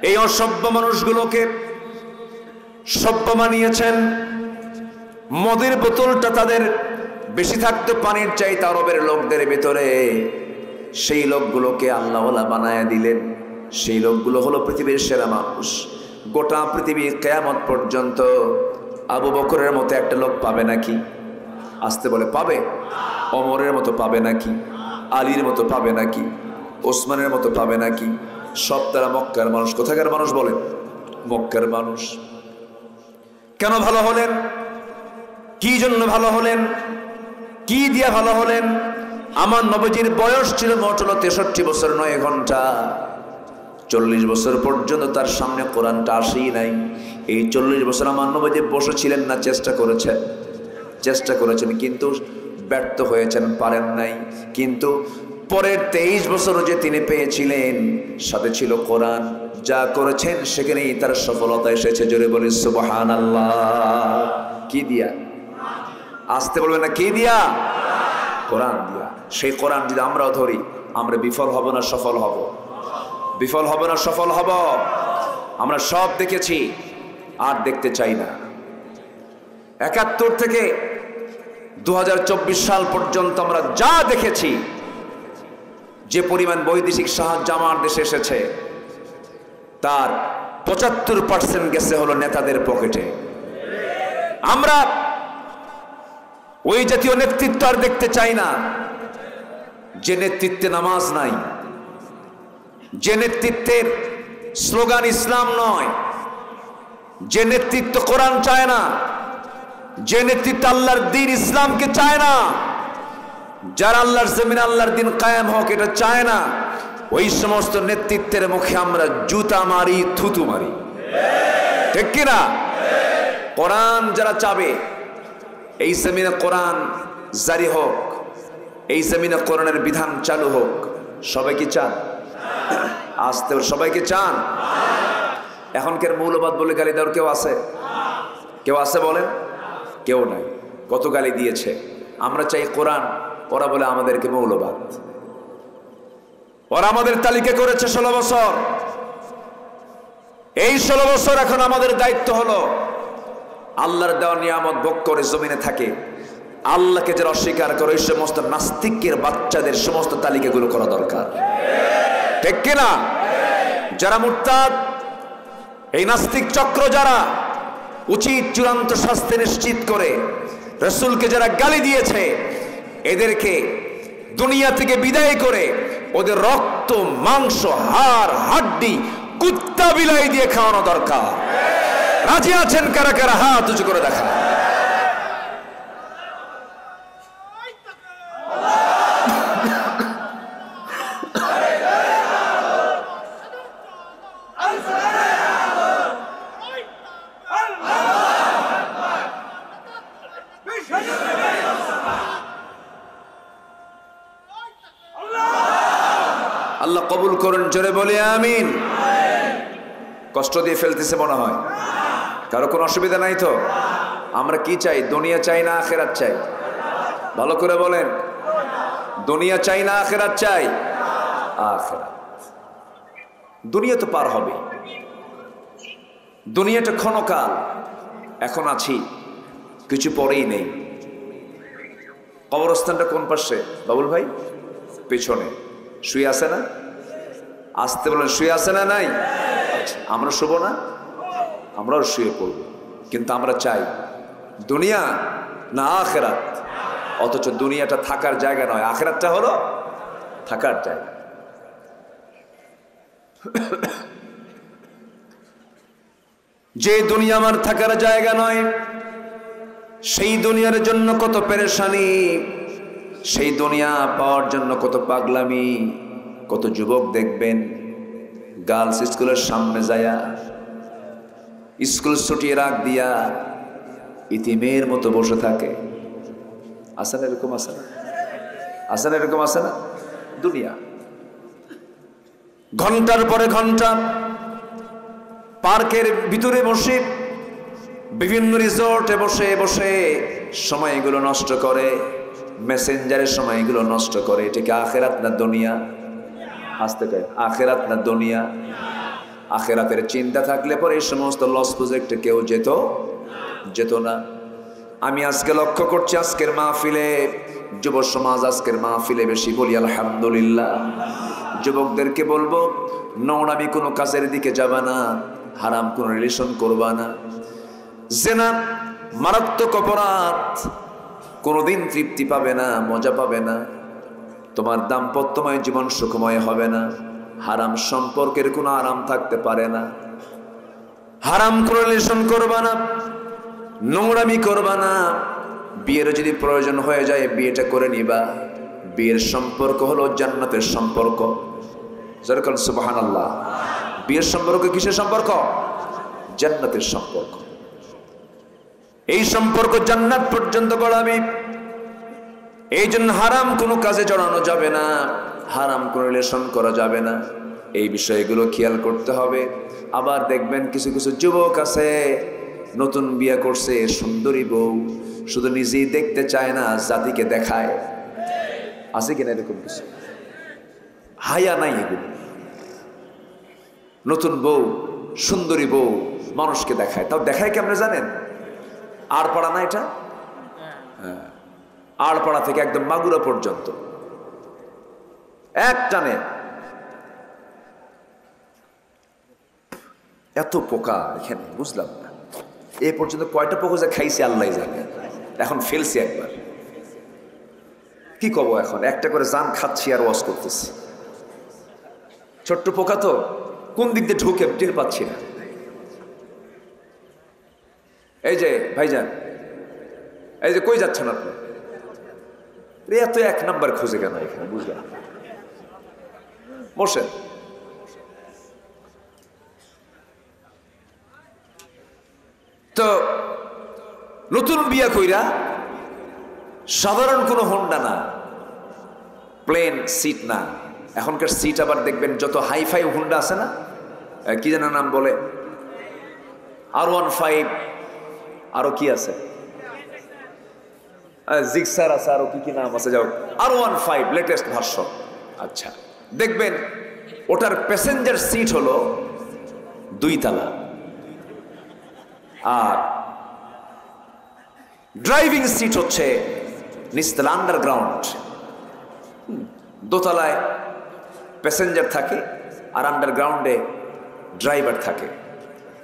এই অসভ্য মানুষগুলোকে সভ্য বানিয়েছেন। মদের বোতলটা তাদের বেশি থাকতো পানির চাইতে আরবের লোকদের ভিতরে, সেই লোকগুলোকে আল্লাহওয়ালা বানায়া দিলেন। সেই লোকগুলো হলো পৃথিবীর সেরা মানুষ। গোটা পৃথিবী কিয়ামত পর্যন্ত আবু বকরের মতো একটা লোক পাবে নাকি? আসতে বলে পাবে? ওমরের মতো পাবে নাকি? আলীর মতো পাবে নাকি? ওসমানের মতো পাবে নাকি? সব তারা মক্কার মানুষ। কোথাকার মানুষ বলেন? মক্কার মানুষ। কেন ভালো হলেন? কি জন্য ভালো হলেন? কি দিয়ে ভালো হলেন? আমার নবীজির বয়স ছিল মোট 63 বছর 9 ঘন্টা। 40 বছর পর্যন্ত তার সামনে কোরআনটা আসেই নাই। এই 40 বছর আমার নবীজি বসেছিলেন না চেষ্টা করেছেন? চেষ্টা করেছেন, কিন্তু ব্যর্থ হয়েছেন, পারেন নাই। কিন্তু পরের 23 বছরও যে তিনি পেয়েছিলেন, সাথে ছিল কোরআন। যা করেছেন সেখানেই তার সফলতা এসেছে। জোরে বলি সুবহানাল্লাহ। কি দিয়া? আসতে বলবেন না, কি দিয়া? কোরআন দিয়া। সেই কোরআন যদি আমরাও ধরি, আমরা বিফল হব না সফল হব? বিফল হব না সফল হব? আমরা সব দেখেছি, আর দেখতে চাই না। 71 থেকে 2024 সাল পর্যন্ত আমরা যা দেখেছি, যে পরিমাণ বৈদেশিক সাহায্য আমার দেশে এসেছে, তার 75% গেছে হলো নেতাদের পকেটে। আমরা ওই জাতীয় নেতৃত্ব আর দেখতে চাই না, যে নেতৃত্বে নামাজ নাই, যে নেতৃত্বের স্লোগান ইসলাম নয়, যে নেতৃত্ব কোরআন চায় না, যে নেতৃত্ব আল্লাহর দ্বীন ইসলামকে চায় না, যারা আল্লাহর জমিনে আল্লাহর দ্বীন কায়েম হোক এটা চায় না, ওই সমস্ত নেতৃত্বের মুখে আমরা জুতা মারি, থুতু মারি। ঠিক কিনা? কোরআন যারা চাবে এই জমিনে কোরআন জারি হোক, এই জমিনে কোরআনের বিধান চালু হোক, সবাই কি চান? আসতে সবাইকে চান? এখনকার মৌলবাদ বলে গালি দেওয়ার কেউ আছে? কেউ আছে বলেন? কেউ নাই। কত গালি দিয়েছে। আমরা চাই কোরআন, ওরা বলে আমাদেরকে মৌলবাদ। ওরা আমাদের তালিকা করেছে 16 বছর। এই 16 বছর এখন আমাদের দায়িত্ব হলো আল্লাহর দেওয়া নিয়ামত ভোগ করে জমিনে থাকে, আল্লাহকে যারা অস্বীকার করে ওই সমস্ত নাস্তিকের বাচ্চাদের সমস্ত তালিকাগুলো করা দরকার। ঠিক কিনা? যারা মুরতাদ, এই নাস্তিক চক্র যারা উচিত চূড়ান্ত শাস্তি নিশ্চিত করে রাসূলকে যারা গালি দিয়েছে, এদেরকে দুনিয়া থেকে বিদায় করে ওদের রক্ত, মাংস, হাড়, হাড্ডি কুত্তা বিলাই দিয়ে খাওয়ানো দরকার। রাজি আছেন কারা কারা? হাত উঁচু করে দেখা। আল্লাহ কবুল করুন, জোরে বলি আমিন। কষ্ট দিয়ে ফেলতেছে মনে হয়, কারো কোনো অসুবিধা নাই তো? আমরা কি চাই? দুনিয়া চাই না আখিরাত চাই? ভালো করে বলেন, দুনিয়া চাই না আখিরাত চাই? আখিরাত। দুনিয়া তো পার হবে, দুনিয়াটা ক্ষণকাল। এখন আছি, কিছু পরেই নেই। কবরস্থানটা কোন পাশে বাবুল ভাই? পেছনে। শুয়ে আছে না? আসতে বলেন, শুয়ে আছে না? নাই? আমরা শুব না? আমরাও শুয়ে পড়ব। কিন্তু আমরা চাই দুনিয়া না আখিরাত। অথচ দুনিয়াটা থাকার জায়গা নয়, আখিরাতটা হলো থাকার জায়গা। যে দুনিয়া আমার থাকার জায়গা নয়, সেই দুনিয়ার জন্য কত পেরেশানি, সেই দুনিয়া পাওয়ার জন্য কত পাগলামি। কত যুবক দেখবেন গার্লস স্কুলের সামনে যায়া স্কুল ছুটিয়ে রাখ দিয়া ইতিমের মতো বসে থাকে। আসে না এরকম? আসে না? আসে না এরকম? আসে না? দুনিয়া ঘন্টার পরে ঘন্টা পার্কের ভিতরে বসে, বিভিন্ন রিসোর্টে বসে বসে সময়গুলো নষ্ট করে, মেসেঞ্জারের সময়গুলো নষ্ট করে। এটা কি আখিরাত না দুনিয়া? আসতে কয় আখিরাত না দুনিয়া? আখেরাতের চিন্তা থাকলে পরে এই সমস্ত লস প্রজেক্টে কেউ যেত না। আমি আজকে লক্ষ্য করছি আজকের মাহফিলে, যুব সমাজ আজকের মাহফিলে বেশি বলি আলহামদুলিল্লাহ। যুবকদেরকে বলবো, নোংরামি কোনো কাজের দিকে যাবা না, হারাম কোনো রিলেশন করবা না। জেনা মারাত্মক অপরাধ, কোনোদিন তৃপ্তি পাবে না, মজা পাবে না, তোমার দাম্পত্যময় জীবন সুখময় হবে না। হারাম সম্পর্কের কোনো আরাম থাকতে পারে না। হারাম কোনো রিলেশন করবা না, নোংরামি করবা না। বিয়ের যদি প্রয়োজন হয়ে যায় বিয়েটা করে নিবা। বিয়ের সম্পর্ক হলো জান্নাতের সম্পর্ক। যেরকম সুবহানাল্লাহ। বিয়ের সম্পর্ক কিসের সম্পর্ক? জান্নাতের সম্পর্ক। এই সম্পর্ক জান্নাত পর্যন্ত গড়াবে। এই জন্য হারাম কোনো কাজে জড়ানো যাবে না, হারাম কোনো রিলেশন করা যাবে না। এই বিষয়গুলো খেয়াল করতে হবে। আবার দেখবেন কিছু কিছু যুবক আছে, নতুন বিয়ে করছে, সুন্দরী বউ, শুধু নিজেই দেখতে চায় না, জাতিকে দেখায়। আছে কিনা এরকম কিছু? হায়া নাই এগুলো। নতুন বউ, সুন্দরী বউ মানুষকে দেখায়। তাও দেখায় কেমনে জানেন? আড়পাড়া না এটা? হ্যাঁ, আড়পাড়া থেকে একদম মাগুরা পর্যন্ত এক টানে। এত পোকা এখানে, বুঝলাম না এ পর্যন্ত কয়টা পোকা যে খাইছে আল্লাহ জানে। এখন ফেলছি একবার, কি কব এখন? একটা করে জান খাচ্ছি আর ওয়াশ করতেছি। ছোট্ট পোকা তো কোন দিক দিয়ে ঢুকে টের পাচ্ছি না। এই যে ভাইজান, এই যে কই যাচ্ছেন আপনি? এত এক নাম্বার খুঁজে কেন এখানে, বুঝলাম। বসেন। তো নতুন বিয়া কইরা সাধারণ কোনো হোন্ডা না, প্লেন সিট না। এখনকার সিট আবার দেখবেন যত হাইফাই হোন্ডা আছে না, কি যেন নাম বলে, R15, আরো কি আছে, জিক্সার আছে, আরো কি কি নাম আছে, যাও R15 লেটেস্ট ভার্সন। আচ্ছা, দেখবেন ওটার প্যাসেঞ্জার সিট হলো 2 তলা, আর ড্রাইভিং সিট হচ্ছে নিচতলা, আন্ডারগ্রাউন্ড। দোতলায় প্যাসেঞ্জার থাকে আর আন্ডারগ্রাউন্ডে ড্রাইভার থাকে।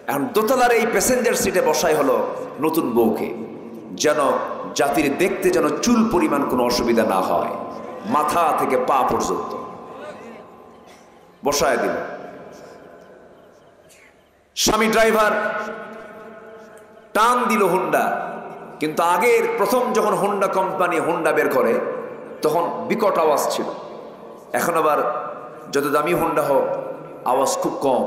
এখন দোতলার এই প্যাসেঞ্জার সিটে বসাই হলো নতুন বউকে, যেন জাতির দেখতে যেন চুল পরিমাণ কোনো অসুবিধা না হয়, মাথা থেকে পা পর্যন্ত বসায় দিল। স্বামী ড্রাইভার টান দিল হোন্ডা, কিন্তু আগের প্রথম যখন হোন্ডা কোম্পানি হোন্ডা বের করে তখন বিকট আওয়াজ ছিল। এখন আবার যত দামি হোন্ডা হোক আওয়াজ খুব কম।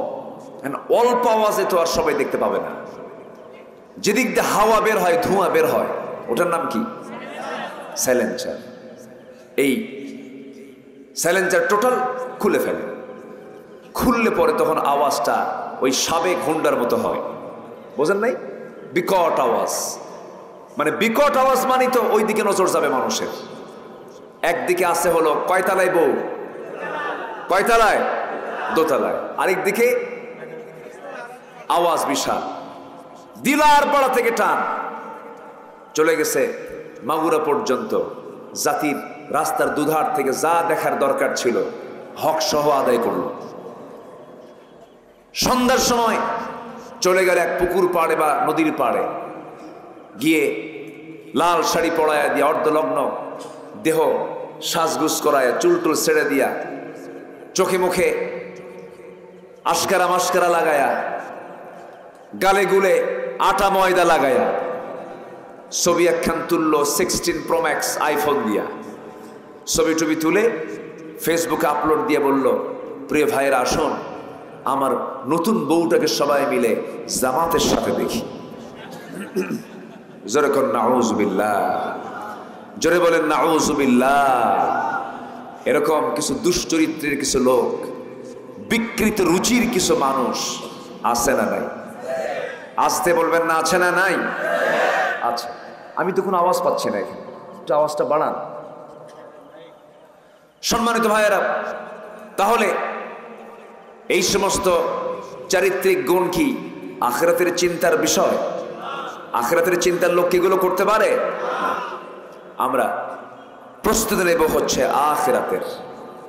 অল্প আওয়াজে তো আর সবাই দেখতে পাবে না। যেদিক দিয়ে হাওয়া বের হয়, ধোঁয়া বের হয়, ওটার নাম কি? সাইলেন্সার। এই সাইলেন্সার টোটাল খুলে ফেলে। খুললে পরে তখন আওয়াজটা ওই সাবেক হোন্ডার মতো হয়, বোঝেন নাই? বিকট আওয়াজ, মানে বিকট আওয়াজ মানে তো ওই দিকে নজর যাবে মানুষের। একদিকে আছে হলো কয়তলায় বউ, কয়তলায়? দোতলায়। আরেক দিকে আওয়াজ বিশাল। দিলার পাড়া থেকে টান চলে গেছে মাগুরা পর্যন্ত। জাতির রাস্তার দুধার থেকে যা দেখার দরকার ছিল হক সহ আদায় করল। সন্ধ্যার সময় চলে গেল এক পুকুর পাড়ে বা নদীর পাড়ে, গিয়ে লাল শাড়ি পরায়া দিয়া, অর্ধলগ্ন দেহ সাজগুজ করায়, চুলটুল ছেড়ে দিয়া, চোখে মুখে আশকারা মাস্কারা লাগায়া, গালে গুলে আটা ময়দা লাগায়া ছবি একখান তুললো 16 Pro Max আইফোন দিয়া। ছবি টবি তুলে ফেসবুকে আপলোড দিয়ে বলল, প্রিয় ভাইয়েরা আসুন আমার নতুন বউটাকে সবাই মিলে জামাতের সাথে দেখি। জোরে কর নাউজুবিল্লাহ, জোরে বলেন নাউজুবিল্লাহ। এরকম কিছু দুশ্চরিত্রের কিছু লোক, বিকৃত রুচির কিছু মানুষ আছে না নাই? আসতে বলবেন না, আছে না নাই? আচ্ছা, আমি তো কোনো আওয়াজ পাচ্ছি না, এখানে একটু আওয়াজটা বাড়ান। সম্মানিত ভাইয়েরা, তাহলে এই সমস্ত চারিত্রিক গুণ কি? আখিরাতের চিন্তার বিষয়। আখিরাতের চিন্তার লোক কিগুলো করতে পারে? আমরা প্রস্তুতি নেব হচ্ছে আখিরাতের,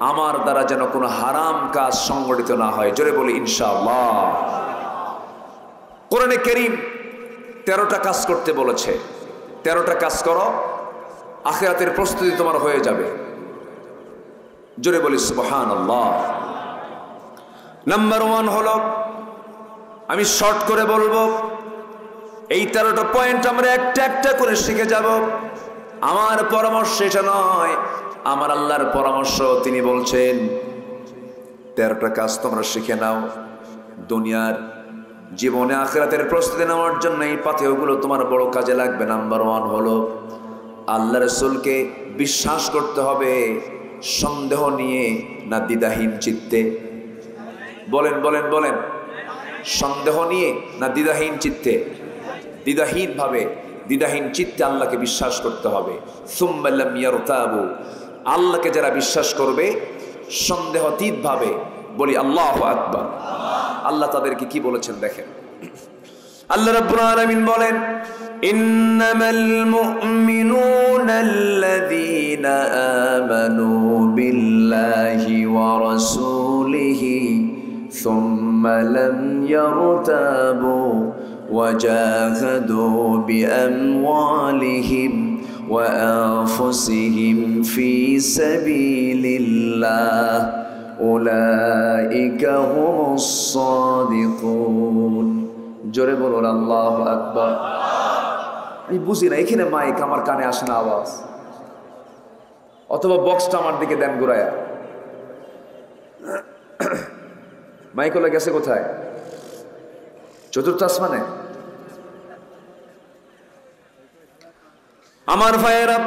আমার দ্বারা যেন কোনো হারাম কাজ সংগঠিত না হয়। জোরে বলি ইনশাআল্লাহ। কোরআনে কারীম 13টা কাজ করতে বলেছে। 13টা কাজ করো, আখিরাতের প্রস্তুতি তোমার হয়ে যাবে। জোরে বলি সুবহানাল্লাহ। নাম্বার 1 হলো, আমি শর্ট করে বলবো, এই 13টা পয়েন্ট আমরা একটা একটা করে শিখে যাব। আমার পরামর্শ এটা নয়, আমার আল্লাহর পরামর্শ। তিনি বলছেন 13টা কাজ তোমরা শিখে নাও, দুনিয়ার জীবনে আখিরাতের প্রস্তুতি নেওয়ার জন্য এই পাথেয়গুলো তোমার বড় কাজে লাগবে। নাম্বার 1 হলো, আল্লাহ রাসূলকে বিশ্বাস করতে হবে সন্দেহ নিয়ে না দ্বিধাহীন চিত্তে। বলেন বলেন বলেন, সন্দেহ নিয়ে না দ্বিধাহীন চিত্তে? দ্বিধাহীন ভাবে, দ্বিধাহীন চিত্তে আল্লাহকে বিশ্বাস করতে হবে। সুম্মা লাম ইয়ারতাবু, আল্লাহকে যারা বিশ্বাস করবে সন্দেহাতীত ভাবে, বলি আল্লাহু আকবার। আল্লাহ তাদেরকে কি বলেছেন দেখেন। আল্লাহ রাব্বুল আলামিন বলেন, ইন্নামাল মুমিনুনা আল্লাযীনা আমানু বিল্লাহি ওয়া রাসূলিহি সুম্মা লাম ইয়ারতাবু ওয়া জাহাদু বিআমওয়ালিহিম ওয়া আনফুসিহিম ফি সাবিলিল্লাহ উলাইকা হুমুস সাদিকুন। জোরে বলুন আল্লাহু আকবার। আমি বুঝি না, এখানে মাইক আমার কানে আসে না আওয়াজ, অথবা বক্সটা আমার দিকে দেন ঘুরায়া। মাইক হলে গেছে কোথায়? চতুর্থ আসমানে। আমার ভাইয়েরা,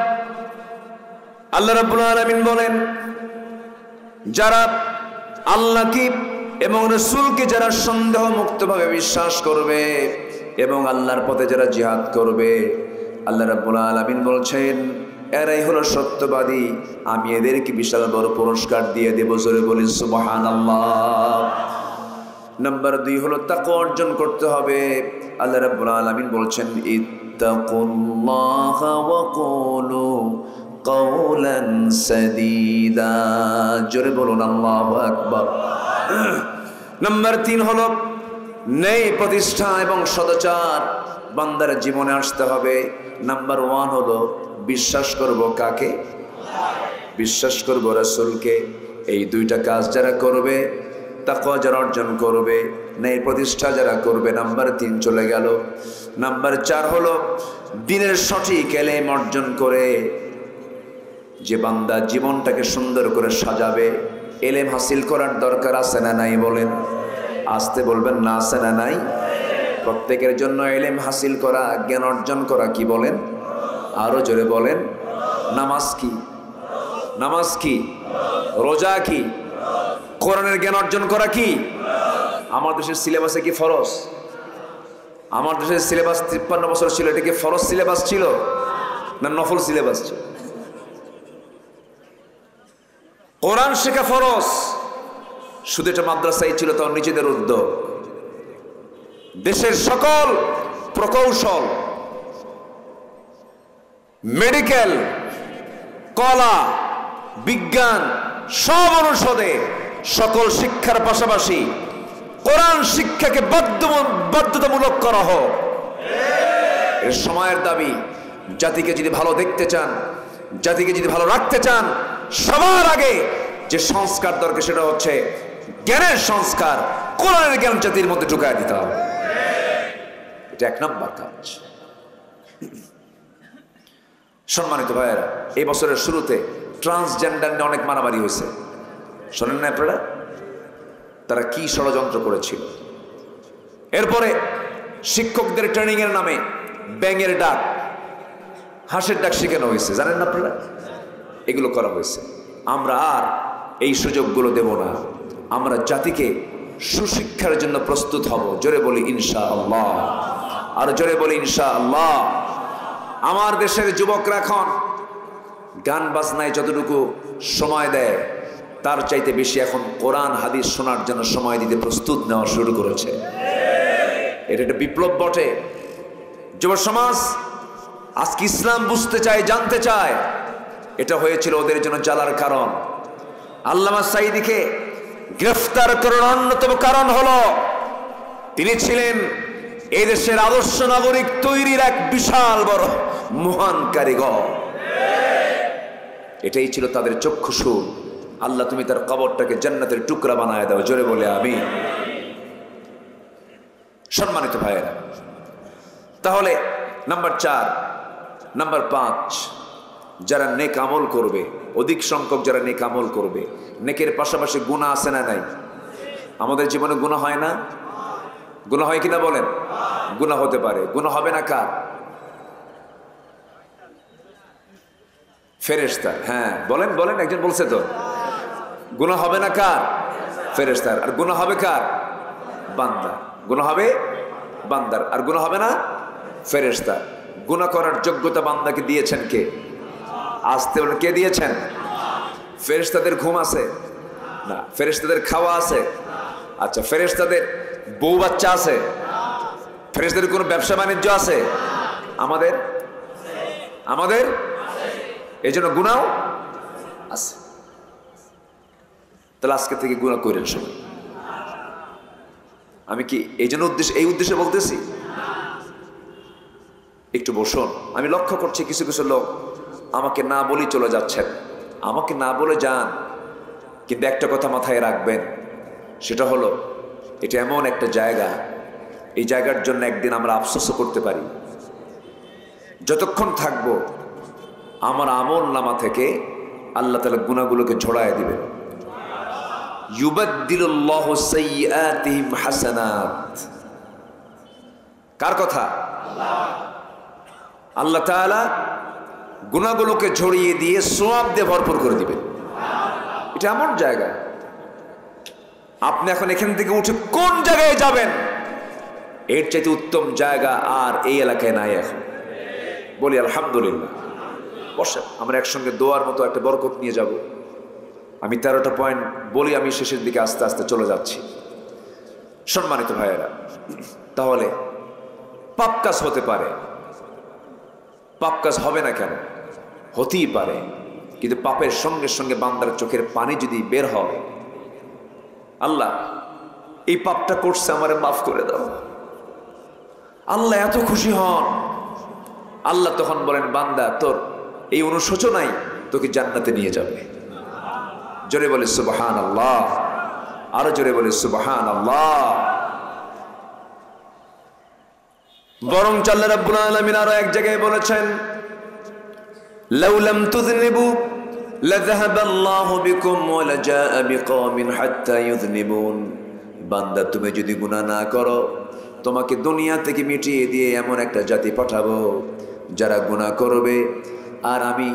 আল্লাহ রাব্বুল আলামিন বলেন, যারা আল্লাহকে এবং রাসূলকে যারা সন্দেহ মুক্তভাবে বিশ্বাস করবে এবং আল্লাহর পথে যারা জিহাদ করবে, আল্লাহ রাব্বুল আলামিন বলছেন এরাই হলো সত্যবাদী, আমি এদেরকে বিশাল বড় পুরস্কার দিয়ে দেব। জোরে বলি সুবহানাল্লাহ। নাম্বার 2 হলো তাকওয়া অর্জন করতে হবে। আল্লাহ রাব্বুল আলামিন বলছেন, ইত্তাকুল্লাহা ওয়া কুলু কাওলান সাদীদা। জোরে বলুন আল্লাহু আকবার। নাম্বার 3 হলো ন্যায় প্রতিষ্ঠা এবং সদাচার বান্দার জীবনে আসতে হবে। নাম্বার 1 হলো বিশ্বাস করব কাকে? বিশ্বাস করব রাসূলকে। এই 2টা কাজ যারা করবে, তাকওয়া যারা অর্জন করবে, ন্যায় প্রতিষ্ঠা যারা করবে, নাম্বার 3 চলে গেল। নাম্বার 4 হলো দ্বীনের সঠিক ইলম অর্জন করে যে বান্দা জীবনটাকে সুন্দর করে সাজাবে। ইলম হাসিল করার দরকার আছে না নাই? বলেন, আসতে বলবেন না, আছে না নাই? প্রত্যেকের জন্য ইলম হাসিল করা, জ্ঞান অর্জন করা কি বলেন? আরো জোরে বলেন। নামাজ কি? নামাজ কি? রোজা কি? কোরআনের জ্ঞান অর্জন করা কি? আমার দেশের সিলেবাসে কি ফরজ? আমার দেশের সিলেবাস 53 বছর ছিল, এটা কি ফরজ সিলেবাস ছিল না নফল সিলেবাস ছিল? কোরআন শেখা ফরজ, শুধু এটা মাদ্রাসায় ছিল, তাও নিজেদের উদ্যোগ। দেশের সকল প্রকৌশল, মেডিকেল, কলা, বিজ্ঞান সব অনুষদে সকল শিক্ষার পাশাপাশি কোরআন শিক্ষাকে বাধ্যতামূলক করা হোক। এর সময়ের দাবি। জাতিকে যদি ভালো দেখতে চান, জাতিকে যদি ভালো রাখতে চান, সবার আগে যে সংস্কার দরকার সেটা হচ্ছে জ্ঞানের সংস্কার। কোরআনের জ্ঞান জাতির মধ্যে ঢুকায় দিতে হবে, এটা 1 নম্বর কাজ। সম্মানিত ভাইয়েরা, এই বছরের শুরুতে ট্রান্সজেন্ডার নিয়ে অনেক মারামারি হয়েছে, শোনেন না আপনারা? তারা কি ষড়যন্ত্র করেছিল। এরপরে শিক্ষকদের ট্রেনিং এর নামে ব্যাঙের ডাক, হাঁসের ডাক শেখানো হয়েছে, জানেন না আপনারা? এগুলো করা হয়েছে। আমরা আর এই সুযোগগুলো দেব না। আমরা জাতিকে সুশিক্ষার জন্য প্রস্তুত হব। জোরে বলি ইনশাআল্লাহ। আর জোরে বলি ইনশাআল্লাহ। আমার দেশের যুবকরা এখন গান বাজনায় যতটুকু সময় দেয়, তার চাইতে বেশি এখন কোরআন হাদিস শোনার জন্য সময় দিতে প্রস্তুত নেওয়া শুরু করেছে। এটা একটা বিপ্লব বটে। যুব সমাজ আজকে ইসলাম বুঝতে চায়, জানতে চায়। এটা হয়েছিল ওদের জন্য জ্বালার কারণ। আল্লামা সাঈদীকে গ্রেফতার করার অন্যতম কারণ হলো তিনি ছিলেন এই দেশের আদর্শ নাগরিক তৈরির এক বিশাল বড় মহান কারিগর। এটাই ছিল তাদের চক্ষুষু। আল্লাহ তুমি তার কবরটাকে জান্নাতের টুকরা বানায় দাও, জোরে বলে আমিন। সম্মানিত ভাইয়েরা, তাহলে নাম্বার 4, নাম্বার 5, যারা নেক আমল করবে, অধিক সংখ্যক যারা নেক আমল করবে। নেকের পাশাপাশি গুনাহ আছে না নাই? আমাদের জীবনে গুনাহ হয় না? গুনাহ হয় কিনা বলেন? গুনাহ হতে পারে। গুনাহ হবে না কার? ফেরেশতা। হ্যাঁ বলেন বলেন, একজন বলছে তো। গুনাহ হবে না কার? ফেরেশতার। আর গুনাহ হবে কার? বান্দা। গুনাহ হবে বান্দার। আর গুনাহ হবে না ফেরেশতা। গুনাহ করার যোগ্যতা বান্দাকে দিয়েছেন কে? আসতে বলেন, কে দিয়েছেন? ফেরেশতাদের ঘুম আছে না? ফেরেশতাদের খাওয়া আছে? আচ্ছা, ফেরেশতাদের বউ বাচ্চা আছে? ফেরেশতাদের কোনো ব্যবসা বাণিজ্য আছে? আমাদের আমাদের এই জন্য গুনাহ আছে। তাহলে আজকে থেকে গুনাহ করেন সবাই। আমি কি এই জন্য এই উদ্দেশ্যে বলতেছি? একটু বসুন। আমি লক্ষ্য করছি কিছু কিছু লোক আমাকে না বলি চলে যাচ্ছেন। আমাকে না বলে যান, কিন্তু একটা কথা মাথায় রাখবেন, সেটা হলো এটা এমন একটা জায়গা, এই জায়গার জন্য একদিন আমরা আফসোসও করতে পারি। যতক্ষণ থাকবো আমার আমল নামা থেকে আল্লাহ তাআলা গুনাহগুলোকে ঝরায় দিবেন। ইউবাদদিলুল্লাহু সাইয়্যাতিহিম হাসানাত। কার কথা? আল্লাহ তাআলা গুনাহগুলোকে ঝরিয়ে দিয়ে সওয়াব দিয়ে ভরপুর করে দিবেন। এটা এমন জায়গা, আপনি এখন এখান থেকে উঠে কোন জায়গায় যাবেন, এর চাইতে উত্তম জায়গা আর এই এলাকায় নাই। এখন বলি আলহামদুলিল্লাহ। বসেন, আমরা একসঙ্গে দোয়ার মতো একটা বরকত নিয়ে যাব। আমি 13টা পয়েন্ট বলি, আমি শেষের দিকে আস্তে আস্তে চলে যাচ্ছি। সম্মানিত ভাইয়েরা, তাহলে পাপ কাজ হতে পারে, পাপ কাজ হবে না কেন? হতেই পারে, কিন্তু পাপের সঙ্গে সঙ্গে বান্দার চোখের পানি যদি বের হয়, আল্লাহ এই পাপটা করছে, আমারে মাফ করে দাও, আল্লাহ এত খুশি হন। আল্লাহ তখন বলেন, বান্দা তোর এই অনুশোচনাই তোকে জান্নাতে নিয়ে যাবে। জোরে বলে সুবহানাল্লাহ, আরো জোরে বলে সুবহানাল্লাহ। বরং আল্লাহ রাব্বুল আলামিন আরো এক জায়গায় বলেছেন, লাউ লাম তুযনিবু লাযাহাবাল্লাহু বিকুম ওয়া লাজাআ বিকওমিন হাত্তা ইউযনিবুন। বান্দা তুমি যদি গুনাহ না করো, তোমাকে দুনিয়া থেকে মিটিয়ে দিয়ে এমন একটা জাতি পাঠাবো যারা গুনাহ করবে, আর আমি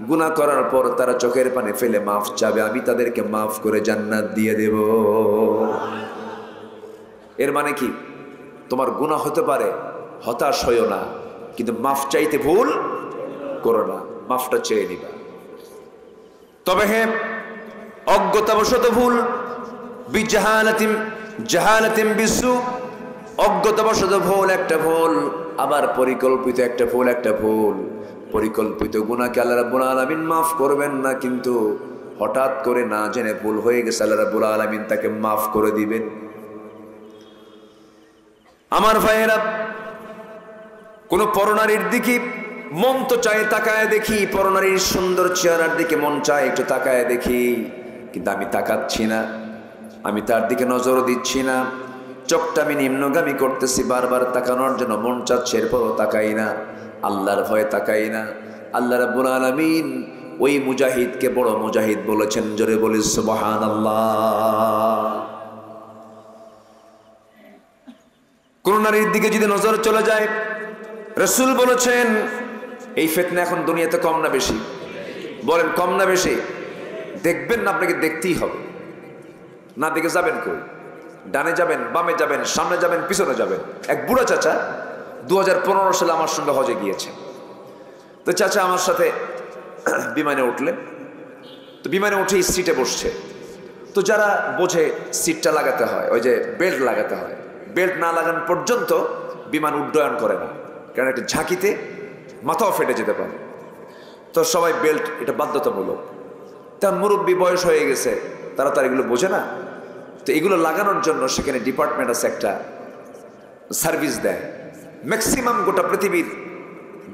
গুনাহ করার পর তারা চোখের পানি ফেলে মাফ চাবে, আমি তাদেরকে মাফ করে জান্নাত দিয়ে দেব। এর মানে কি? তোমার গুনাহ হতে পারে, হতাশ হইও না, কিন্তু মাফ চাইতে ভুল করো না, মাফটা চেয়ে নিবা। তবে হ্যাঁ, অজ্ঞতাবশত ভুল, জাহালাতিম বিসু, অজ্ঞতাবশত ভুল একটা ভুল, আবার পরিকল্পিত একটা ভুল একটা ভুল। পরিকল্পিত গুনাহকে আল্লাহ রাব্বুল আলামিন মাফ করবেন না, কিন্তু হঠাৎ করে না জেনে ভুল হয়ে গেছে, আল্লাহ রাব্বুল আলামিন তাকে মাফ করে দিবেন। আমার ভাইয়েরা, কোন পরনারীর দিকে মন তো চায় তাকায় দেখি, পরনারীর সুন্দর চেহারার দিকে মন চায় একটু তাকায় দেখি, কিন্তু আমি তাকাচ্ছি না, আমি তার দিকে নজরও দিচ্ছি না, চোখটা আমি নিম্নগামী করতেছি, বারবার তাকানোর জন্য মন চাচ্ছে, এরপরও তাকাই না, আল্লাহর ভয়ে তাকাই না। আল্লাহ রাব্বুল আলামিন ওই মুজাহিদকে বড় মুজাহিদ বলেছেন, জোরে বলি সুবহানাল্লাহ। কোন নারীর দিকে যদি নজর চলে যায়, রাসূল বলেছেন এই ফিতনা এখন দুনিয়াতে কম না বেশি? বলেন কম না বেশি? দেখবেন না, আপনাকে দেখতেই হবে। না দেখে যাবেন কই? ডানে যাবেন, বামে যাবেন, সামনে যাবেন, পিছনে যাবেন। এক বুড়া চাচা 2015 সালে আমার সঙ্গে হজে গিয়েছে। তো চাচা আমার সাথে বিমানে উঠলেন। তো বিমানে উঠে সিটে বসছে। তো যারা বোঝে সিটটা লাগাতে হয়, ওই যে বেল্ট লাগাতে হয়, বেল্ট না লাগানো পর্যন্ত বিমান উড্ডয়ন করে না, কারণ একটা ঝাঁকিতে মাথাও ফেটে যেতে পারে। তো সবাই বেল্ট, এটা বাধ্যতামূলক। তার মুরব্বী বয়স হয়ে গেছে, তারা তার এগুলো বোঝে না। তো এগুলো লাগানোর জন্য সেখানে ডিপার্টমেন্ট আছে, একটা সার্ভিস দেয়। ম্যাক্সিমাম গোটা পৃথিবীর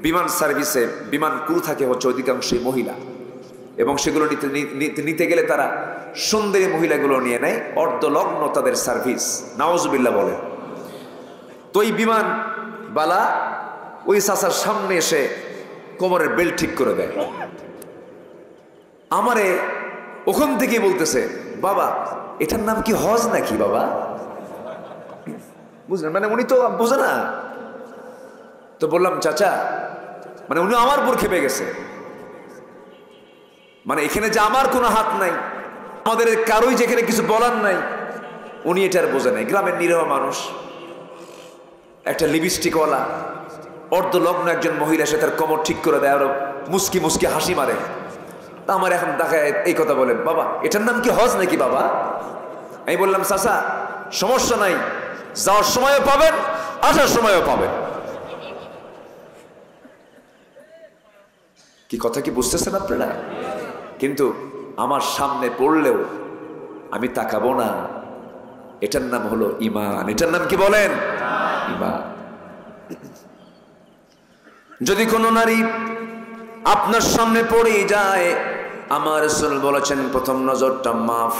বিমান সার্ভিসে বিমান ক্রু থাকে হচ্ছে অধিকাংশই মহিলা, এবং সেগুলো নিতে গেলে তারা সুন্দরী মহিলাগুলো নিয়ে নেয়, অর্ধলগ্ন তাদের সার্ভিস, নাউজুবিল্লাহ বলে। তো এই বিমান বালা ওই চাচার সামনে এসে কোমরের বেল্ট ঠিক করে দেয়। আমারে ওখান থেকেই বলতেছে, বাবা এটার নাম কি হজ নাকি বাবা? বুঝলেন, মানে উনি তো বোঝে না। তো বললাম, চাচা, মানে উনি আমার উপর খেপে গেছে, মানে এখানে যে আমার কোনো হাত নাই, আমাদের কারোই যেখানে কিছু বলার নাই, উনি এটার বোঝে নাই। গ্রামের নিরীহ মানুষ, একটা লিপস্টিকওয়ালা অর্ধলগ্ন একজন মহিলা সে তার কোমর ঠিক করে দেয়, আরো মুস্কি মুস্কি হাসি মারে। তা আমার এখন দেখায় এই কথা বলেন, বাবা এটার নাম কি হজ নাকি বাবা? আমি বললাম, চাচা সমস্যা নাই, যাওয়ার সময়ও পাবেন, আসার সময়ও পাবেন। কি কথা কি বুঝতেছেন আপনারা? কিন্তু আমার সামনে পড়লেও আমি তাকাবো না। এটার নাম হলো ঈমান। এটার নাম কি বলেন? ঈমান। যদি কোনো নারী আপনার সামনে পড়ে যায়, আমার রাসূল বলেছেন প্রথম নজরটা মাফ।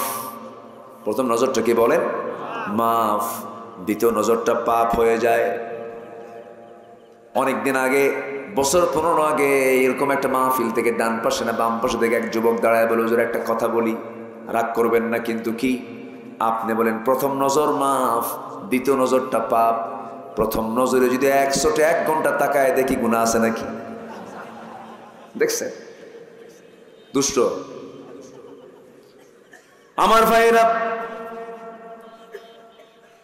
প্রথম নজরটা কি বলেন? মাফ। দ্বিতীয় নজরটা পাপ হয়ে যায়। অনেকদিন আগে, বছর 15 আগে এরকম একটা মাহফিল থেকে ডান পাশে না বাম পাশে থেকে এক যুবক দাঁড়ায় বলে, হুজুর একটা কথা বলি, রাগ করবেন না কিন্তু। কি? আপনি বলেন প্রথম নজর মাফ, দ্বিতীয় নজরটা পাপ। প্রথম নজরে যদি 1 ঘন্টা তাকায় দেখি গুনাহ আছে নাকি? দেখছেন? দুষ্ট আমার ভাইয়েরা,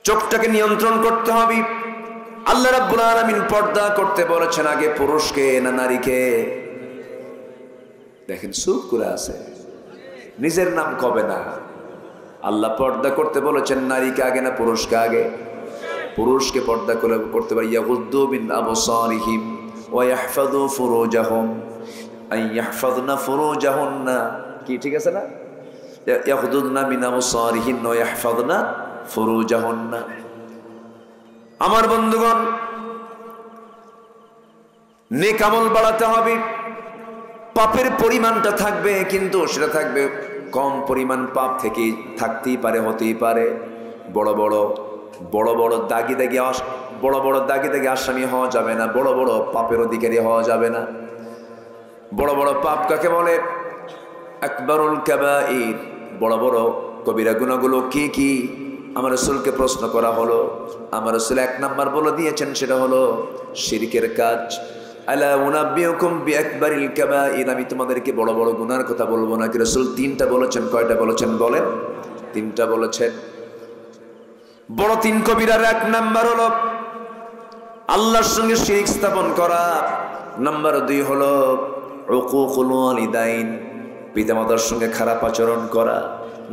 চোখটাকে নিয়ন্ত্রণ করতে হবে। আল্লাহ রাব্বুল আলামিন পর্দা করতে বলেছেন আগে পুরুষকে না নারীকে? দেখেন চুপ করে আছে, নিজের নাম কবে না। আল্লাহ পর্দা করতে বলেছেন নারীকে আগে না পুরুষকে আগে? পুরুষকে পর্দা করতে পারে। ইয়াগুদ্দু মিন আবসারিহিম ওয়া ইয়াহফাযু ফুরুজাহুম, আই ইয়াহফাযনা ফুরুজাহুন্না। কি ঠিক আছে না? ইয়াগুদ্দুনা মিন আবসারিহিন ওয়া ইয়াহফাযনা ফুরুজাহুন্না। আমার বন্ধুগণ, নেক আমল বাড়াতে হবে। পাপের পরিমাণটা থাকবে, কিন্তু সেটা থাকবে কম পরিমাণ। পাপ থেকে থাকতেই পারে, হতেই পারে। বড় বড় দাগি দাগি আসামি হওয়া যাবে না, বড় বড় পাপের অধিকারী হওয়া যাবে না। বড় বড় পাপ কাকে বলে? আকবারুল কাবাইর। বড় বড় কবিরা গুনাহগুলো কি কি? আমার রাসূলকে প্রশ্ন করা হলো, আমার রাসূল 1 নাম্বার বলে দিয়েছেন, সেটা হলো শিরকের কাজ। আলা উনাব্বিউকুম বিআকবারিল কাবাইর, আমি তোমাদেরকে বড় বড় গুনার কথা বলবো নাকি? রাসূল 3টা বলেছেন। কয়টা বলেছেন বলেন? 3টা বলেছেন। বড় 3 কবিরার 1 নাম্বার হলো আল্লাহর সঙ্গে শিরক স্থাপন করা। নাম্বার 2 হলো উকুকুল ওয়ালিদাইন, পিতামাতার সঙ্গে খারাপ আচরণ করা।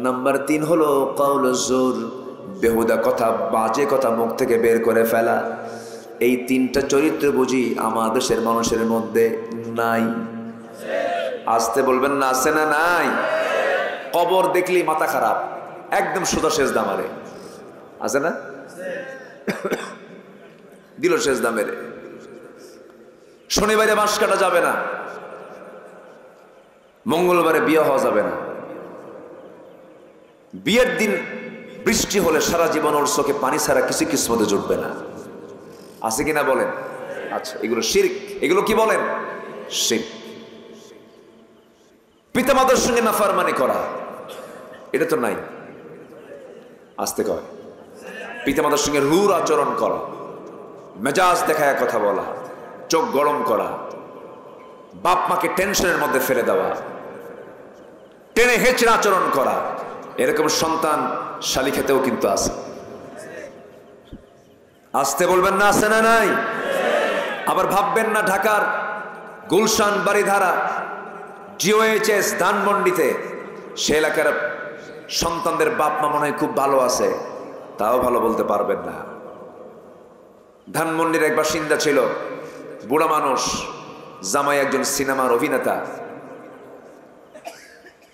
নাম্বার 3 হলো কাউলুজ জুর, বেহুদা কথা, বাজে কথা মুখ থেকে বের করে ফেলা। এই 3টা চরিত্র বুঝি আমাদের দেশের মানুষের মধ্যে নাই? আসতে বলবেন না, আছে না নাই? কবর দেখলেই মাথা খারাপ, একদম সোজা সেজদা মারে, আছে না? দিল সেজদা মেরে। শনিবারে বাঁশ কাটা যাবে না, মঙ্গলবারে বিয়ে হওয়া যাবে না। বিয়ের দিন বৃষ্টি হলে সারা জীবন ওর চোখে পানি ছাড়া কিছু কিসমতে জুটবে না, আছে কিনা বলেন? আচ্ছা, এগুলো শিরক। এগুলো কি বলেন? শিরক। পিতামাতার সঙ্গে নাফরমানি করা, এটা তো নাই। আসতে কয়, পিতামাতার সঙ্গে রূঢ় আচরণ করা, মেজাজ দেখায় কথা বলা, চোখ গরম করা, বাপ মাকে টেনশনের মধ্যে ফেলে দেওয়া, টেনে হেঁচড়ে আচরণ করা, এরকম সন্তান শালি খেতেও কিন্তু আছে। আসতে বলবেন না, আছে না নাই? আবার ভাববেন না ঢাকার গুলশান, বারিধারা, জিওএইচএস, ধানমন্ডিতে সে এলাকার সন্তানদের বাপ মা মনে হয় খুব ভালো আছে, তাও ভালো বলতে পারবেন না। ধানমন্ডির এক বাসিন্দা ছিল, বুড়া মানুষ, জামাই একজন সিনেমার অভিনেতা।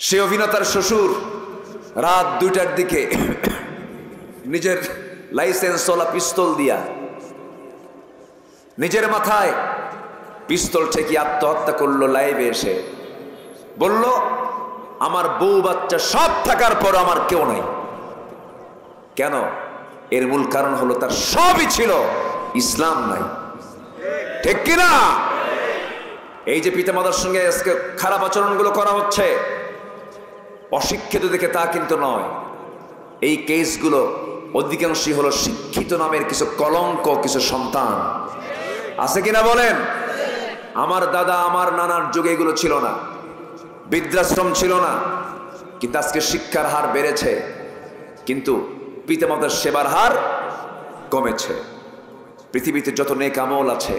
সে অভিনেতার শ্বশুর রাত 2টার দিকে নিজের লাইসেন্স ওলা পিস্তল দিয়া নিজের মাথায় পিস্তল ঠেকিয়ে আত্মহত্যা করলো। লাইভে এসে বলল, আমার বউ বাচ্চা সব থাকার পর আমার কেউ নাই। কেন? এর মূল কারণ হলো তার সবই ছিল, ইসলাম নাই। ঠিক কিনা? এই যে পিতামাতার সঙ্গে আজকে খারাপ আচরণগুলো করা হচ্ছে, অশিক্ষিত দেখে তা কিন্তু নয়। এই কেসগুলো অধিকাংশই হলো শিক্ষিত নামের কিছু কলঙ্ক, কিছু সন্তান। আছে কিনা বলেন? আমার দাদা আমার নানার যুগে এগুলো ছিল না, বৃদ্ধাশ্রম ছিল না, কিন্তু আজকে শিক্ষার হার বেড়েছে, কিন্তু পিতামাতার সেবার হার কমেছে। পৃথিবীতে যত নেক আমল আছে,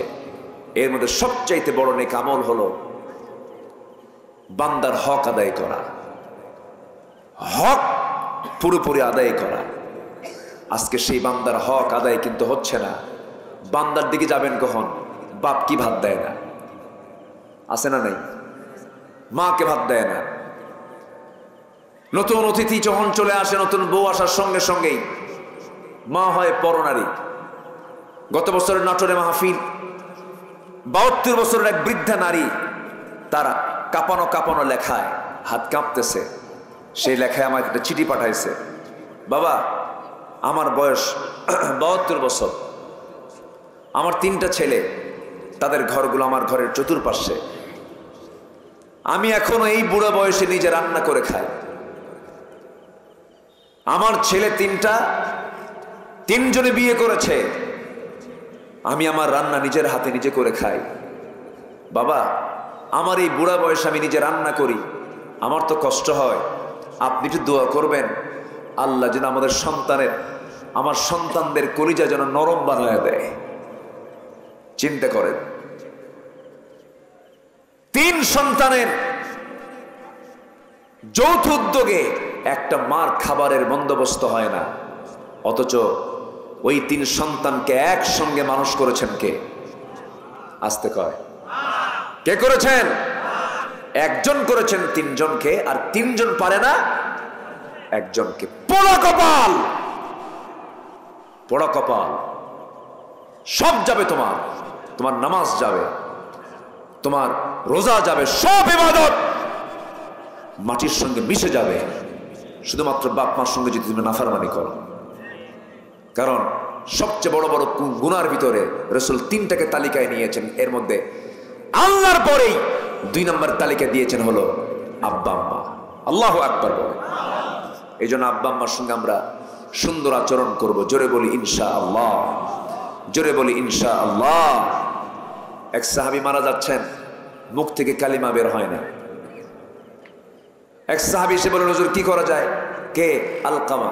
এর মধ্যে সবচাইতে বড় নেক আমল হলো বান্দার হক আদায় করা, হক পুরোপুরি আদায় করা। আজকে সেই বান্দার হক আদায় কিন্তু হচ্ছে না। বান্দার দিকে যাবেন কখন? বাপ কি ভাত দেয় না, আছে না নাই? মাকে ভাত দেয় না। নতুন অতিথি যখন চলে আসে, নতুন বউ আসার সঙ্গে সঙ্গেই মা হয় পরনারী। গত বছরের নাটোরে মাহফিল, 72 বছরের এক বৃদ্ধা নারী, তারা কাঁপানো কাঁপানো লেখায়, হাত কাঁপতেছে, সেই লেখায় আমার একটা চিঠি পাঠাইছে। বাবা, আমার বয়স 72 বছর, আমার 3টা ছেলে, তাদের ঘরগুলো আমার ঘরের চতুর্পাশে। আমি এখনো এই বুড়ো বয়সে নিজে রান্না করে খাই। আমার ছেলে 3টা, 3জনে বিয়ে করেছে, আমি আমার রান্না নিজের হাতে নিজে করে খাই। বাবা, আমার এই বুড়া বয়সে আমি নিজে রান্না করি, আমার তো কষ্ট হয়। আপনি একটু দোয়া করবেন, আল্লাহ যেন আমার সন্তানদের কলিজা যেন নরম বানায় দেয়। চিন্তা করেন, 3 সন্তানের যৌথ উদ্যোগে একটা মার খাবারের বন্দোবস্ত হয় না, অথচ ওই 3 সন্তানকে একসঙ্গে মানুষ করেছেন কে? আসতে কয়, কে করেছেন? একজন করেছেন 3 জনকে, আর 3 জন পারে না একজনকে। পোড়া কপাল, পোড়া কপাল। সব যাবে তোমার, তোমার নামাজ যাবে, তোমার রোজা যাবে, সব ইবাদত মাটির সঙ্গে মিশে যাবে, শুধুমাত্র বাপ মার সঙ্গে যদি তুমি নাফরমানি করো। কারণ সবচেয়ে বড় বড় গুনার ভিতরে রাসূল 3টাকে তালিকায় নিয়েছেন, এর মধ্যে আল্লাহর পরেই 2 নম্বর তালিকা দিয়েছেন হলো আব্বা আম্মা। আল্লাহু আকবার বলে। এই জন্য আব্বা আম্মার সঙ্গে আমরা সুন্দর আচরণ করব। জোরে বলি ইনশাআল্লাহ, জোরে বলি ইনশাআল্লাহ। এক সাহাবী মারা যাচ্ছেন, মুখ থেকে কালিমা বের হয় না। এক সাহাবী এসে বললেন, হুজুর কি করা যায়? কে? আলকামা।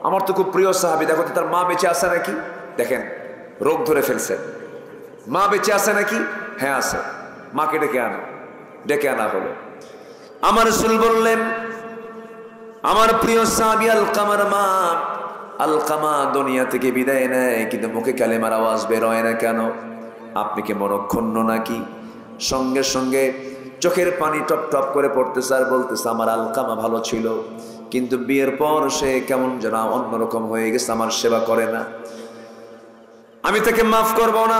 আমার তো খুব প্রিয় সাহাবী, দেখো তো তার মা বেঁচে আছে নাকি। দেখেন, রোগ ধরে ফেলছে। মা বেঁচে আছে নাকি? হ্যাঁ আছে। মাকে ডেকে আনা হলো। আমার রাসূল বললেন, আমার প্রিয় সাহাবী আলকামার মা, আলকামা দুনিয়া থেকে বিদায় নেয়, কিন্তু মুখে কালেমার আওয়াজ বের হয় না কেন? আপনি কি মনক্ষুণ্ণ নাকি? সঙ্গে সঙ্গে চোখের পানি টপ টপ করে পড়তেছে আর বলতেছে, আমার আলকামা ভালো ছিল, কিন্তু বিয়ের পর সে কেমন যেন অন্যরকম হয়ে গেছে, আমার সেবা করে না, আমি তাকে মাফ করব না।